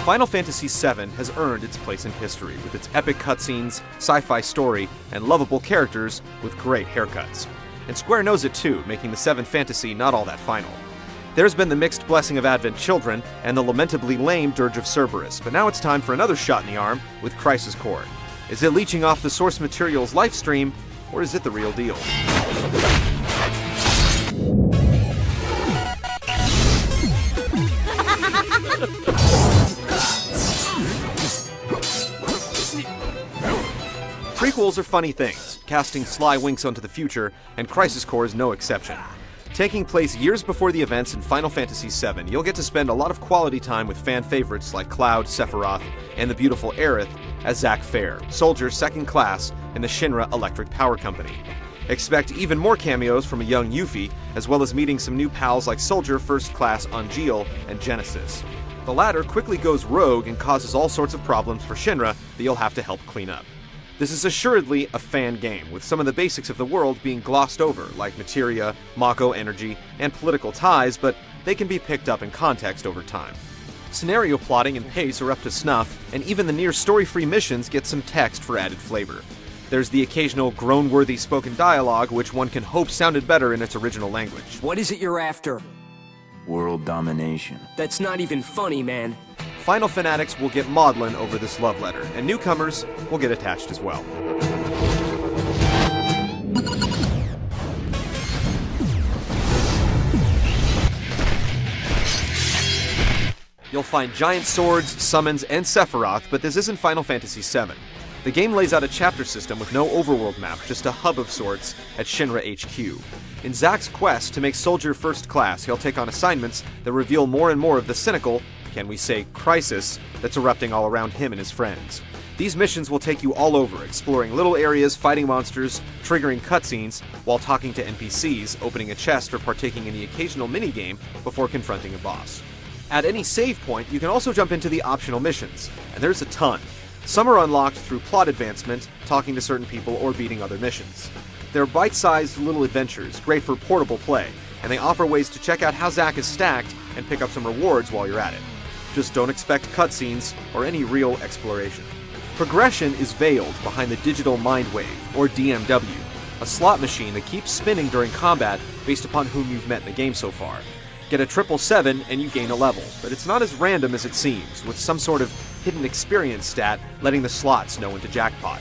Final Fantasy VII has earned its place in history with its epic cutscenes, sci-fi story, and lovable characters with great haircuts. And Square knows it too, making the 7th fantasy not all that final. There's been the mixed blessing of Advent Children and the lamentably lame Dirge of Cerberus, but now it's time for another shot in the arm with Crisis Core. Is it leeching off the source material's life stream, or is it the real deal? Prequels are funny things, casting sly winks onto the future, and Crisis Core is no exception. Taking place years before the events in Final Fantasy VII, you'll get to spend a lot of quality time with fan favorites like Cloud, Sephiroth, and the beautiful Aerith as Zack Fair, soldier second class in the Shinra Electric Power Company. Expect even more cameos from a young Yuffie, as well as meeting some new pals like Soldier First Class Angeal and Genesis. The latter quickly goes rogue and causes all sorts of problems for Shinra that you'll have to help clean up. This is assuredly a fan game, with some of the basics of the world being glossed over, like materia, Mako energy, and political ties, but they can be picked up in context over time. Scenario plotting and pace are up to snuff, and even the near story-free missions get some text for added flavor. There's the occasional groan-worthy spoken dialogue, which one can hope sounded better in its original language. What is it you're after? World domination. That's not even funny, man. Final fanatics will get maudlin over this love letter, and newcomers will get attached as well. You'll find giant swords, summons, and Sephiroth, but this isn't Final Fantasy VII. The game lays out a chapter system with no overworld map, just a hub of sorts at Shinra HQ. In Zack's quest to make Soldier First Class, he'll take on assignments that reveal more and more of the cynical, can we say crisis, that's erupting all around him and his friends. These missions will take you all over, exploring little areas, fighting monsters, triggering cutscenes, while talking to NPCs, opening a chest, or partaking in the occasional minigame before confronting a boss. At any save point, you can also jump into the optional missions, and there's a ton. Some are unlocked through plot advancement, talking to certain people, or beating other missions. They're bite-sized little adventures, great for portable play, and they offer ways to check out how Zack is stacked and pick up some rewards while you're at it. Just don't expect cutscenes or any real exploration. Progression is veiled behind the Digital Mind Wave, or DMW, a slot machine that keeps spinning during combat based upon whom you've met in the game so far. Get a 777 and you gain a level, but it's not as random as it seems, with some sort of hidden experience stat letting the slots know when to jackpot.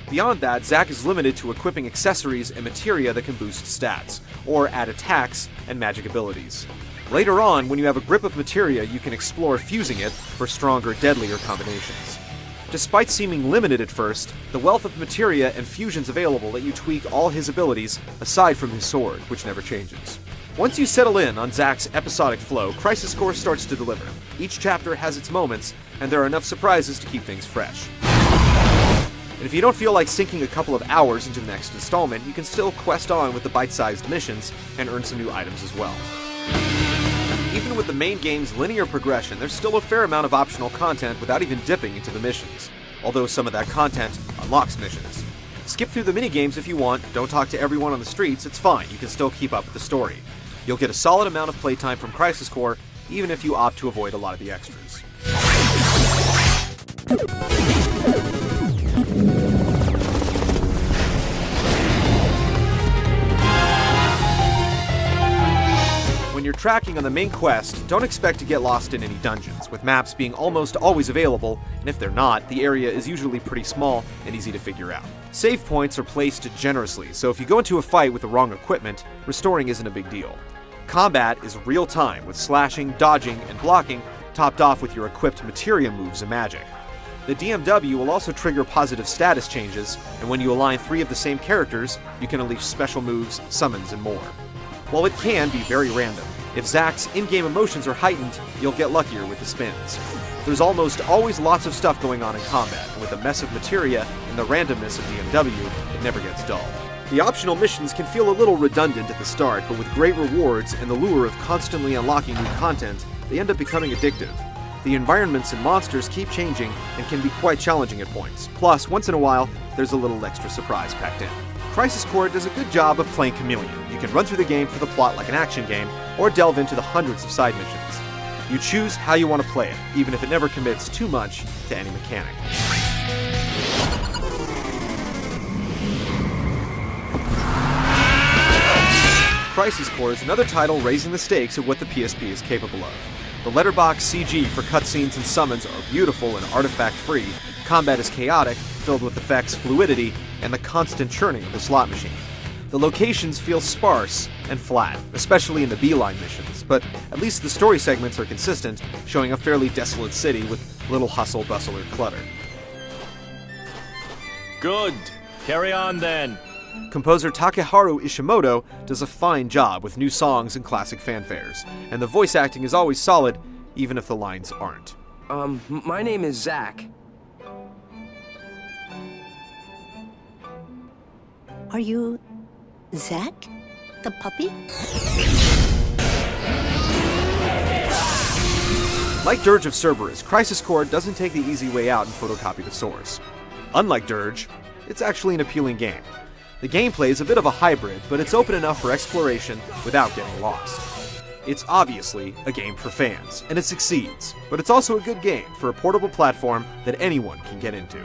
Beyond that, Zack is limited to equipping accessories and materia that can boost stats, or add attacks and magic abilities. Later on, when you have a grip of materia, you can explore fusing it for stronger, deadlier combinations. Despite seeming limited at first, the wealth of materia and fusions available let you tweak all his abilities aside from his sword, which never changes. Once you settle in on Zack's episodic flow, Crisis Core starts to deliver. Each chapter has its moments, and there are enough surprises to keep things fresh. And if you don't feel like sinking a couple of hours into the next installment, you can still quest on with the bite-sized missions and earn some new items as well. Even with the main game's linear progression, there's still a fair amount of optional content without even dipping into the missions, although some of that content unlocks missions. Skip through the minigames if you want, don't talk to everyone on the streets, it's fine, you can still keep up with the story. You'll get a solid amount of playtime from Crisis Core, even if you opt to avoid a lot of the extras. When you're tracking on the main quest, don't expect to get lost in any dungeons, with maps being almost always available, and if they're not, the area is usually pretty small and easy to figure out. Save points are placed generously, so if you go into a fight with the wrong equipment, restoring isn't a big deal. Combat is real-time, with slashing, dodging, and blocking, topped off with your equipped materia moves and magic. The DMW will also trigger positive status changes, and when you align 3 of the same characters, you can unleash special moves, summons, and more. While it can be very random, if Zack's in-game emotions are heightened, you'll get luckier with the spins. There's almost always lots of stuff going on in combat, and with the mess of materia and the randomness of DMW, it never gets dull. The optional missions can feel a little redundant at the start, but with great rewards and the lure of constantly unlocking new content, they end up becoming addictive. The environments and monsters keep changing and can be quite challenging at points. Plus, once in a while, there's a little extra surprise packed in. Crisis Core does a good job of playing chameleon. You can run through the game for the plot like an action game, or delve into the hundreds of side missions. You choose how you want to play it, even if it never commits too much to any mechanic. Crisis Core is another title raising the stakes of what the PSP is capable of. The letterbox CG for cutscenes and summons are beautiful and artifact-free, combat is chaotic, filled with effects, fluidity, and the constant churning of the slot machine. The locations feel sparse and flat, especially in the beeline missions, but at least the story segments are consistent, showing a fairly desolate city with little hustle, bustle, or clutter. Good. Carry on then. Composer Takeharu Ishimoto does a fine job with new songs and classic fanfares, and the voice acting is always solid, even if the lines aren't. My name is Zach. Are you Zach? The puppy? Like Dirge of Cerberus, Crisis Core doesn't take the easy way out and photocopy the source. Unlike Dirge, it's actually an appealing game. The gameplay is a bit of a hybrid, but it's open enough for exploration without getting lost. It's obviously a game for fans, and it succeeds, but it's also a good game for a portable platform that anyone can get into.